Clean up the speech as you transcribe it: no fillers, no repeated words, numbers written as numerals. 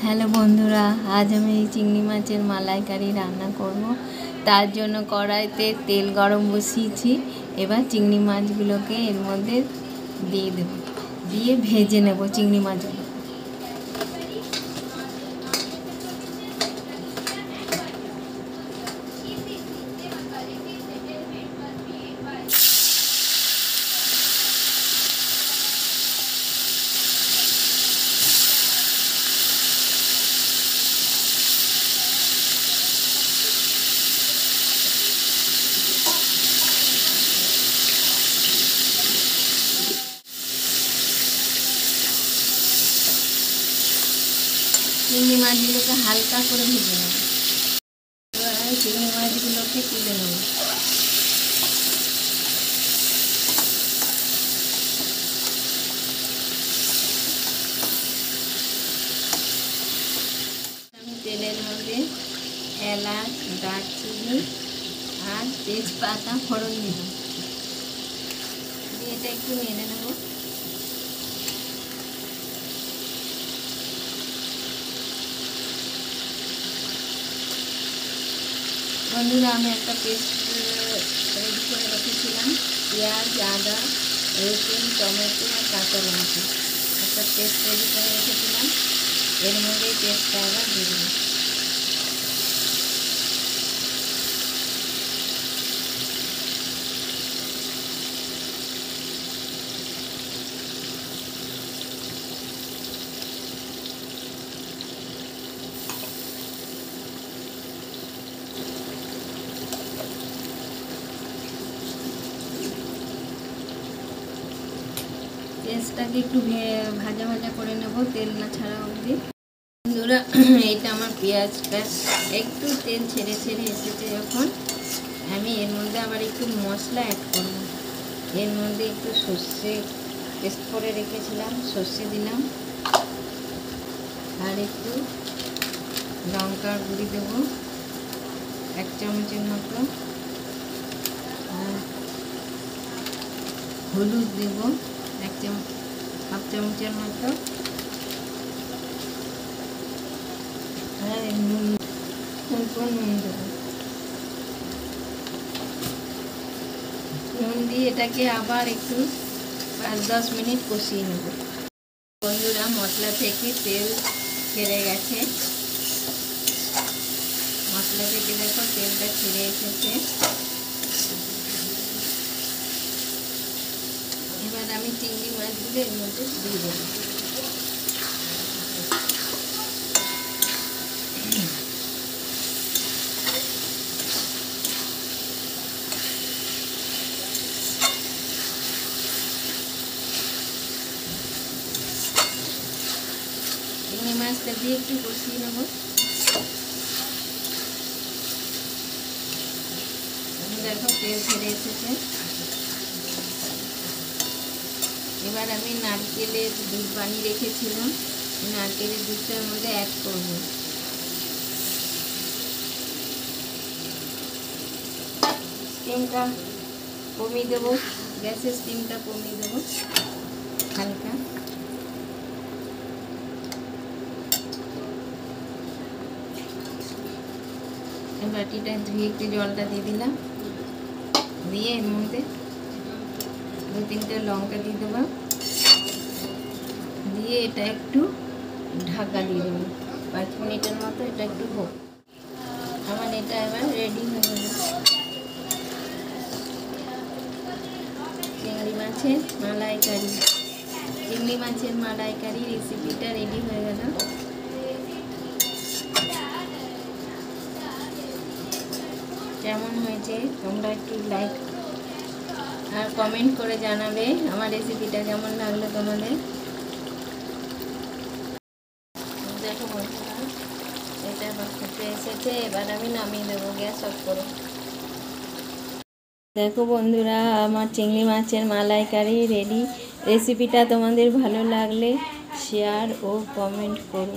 Hello বন্ধুরা, আজ আমি চিংড়ি মাছের মালাইকারি রান্না করব। তার জন্য কড়াইতে তেল গরম বসিয়েছি। এবার চিংড়ি মাছগুলোকে এর মধ্যে দিয়ে দেব, দিয়ে ভেজে নেব চিংড়ি মাছগুলো। চিংড়ি মাছগুলোকে হালকা করে ভেজে নেব। এবার আমি চিংড়ি মাছগুলোকে তুলে নেব। আমি তেলের মধ্যে এলাচ, দারচিনি আর তেজপাতা ফোড়ন দিলাম, দিয়ে এটা একটু নেড়ে নেব। বন্ধুরা, আমি একটা পেস্ট রেডি করে রেখেছিলাম। পেঁয়াজ, আদা, রসুন, টমেটো আর কাঁচা লঙ্কা একটা পেস্ট রেডি করে রেখেছিলাম। এর মধ্যে পেস্টটা আবার দিয়ে দেবো। পেঁয়াজটাকে একটু ভাজা ভাজা করে নেব, তেল না ছাড়া অবধি। বন্ধুরা, এটা আমার পেঁয়াজটা একটু তেল ছেড়ে ছেড়ে এসেছে যখন, আমি এর মধ্যে আবার একটু মশলা অ্যাড করব। এর মধ্যে একটু সর্ষে পেস্ট করে রেখেছিলাম, সর্ষে দিলাম, আর একটু লঙ্কার গুঁড়ি দেব 1 চামচের মতো, আর হলুদ দেব 1.5 চামচের মতো, আর নুন, অল্প নুন দেব। নুন দিয়ে এটাকে আবার একটু 5-10 মিনিট কষিয়ে নেব। বন্ধুরা, মশলা থেকে তেল ছেড়ে গেছে। মশলা থেকে দেখো তেলটা ছেড়ে এসেছে। এবার আমি চিংড়ি মাছগুলো এর মধ্যে দিয়ে দেব। চিংড়ি মাছটা দিয়ে একটু কষিয়ে নেব। দেখো তেল ছেড়ে এসেছে। এবার আমি নারকেলের দুধ বানিয়ে রেখেছিলাম, নারকেলের দুধটার মধ্যে অ্যাড করব। স্টিমটা কমিয়ে দেবো, গ্যাসের স্টিমটা কমিয়ে দেবো হালকা। বাটিটা ধুয়ে একটু জলটা দিয়ে দিলাম, দিয়ে এর মধ্যে 2-3টা লঙ্কা দিয়ে দেবো, দিয়ে এটা একটু ঢাকা দিয়ে দেবো 5 মিনিটের মতো। এটা একটু হোক, আমার এটা এবার রেডি হয়ে গেল। চিংড়ি মাছের মালাইকারি, চিংড়ি মাছের মালাইকারি রেসিপিটা রেডি হয়ে গেল। কেমন হয়েছে তোমরা একটু লাইক আর কমেন্ট করে জানাবে আমার রেসিপিটা কেমন লাগলো তোমাদের। দেখো বন্ধুরা, এটা ফুটে এসেছে। এবার আমি নামিয়ে দেবো, গ্যাস অফ করে। দেখো বন্ধুরা, আমার চিংড়ি মাছের মালাইকারি রেডি। রেসিপিটা তোমাদের ভালো লাগলে শেয়ার ও কমেন্ট করো।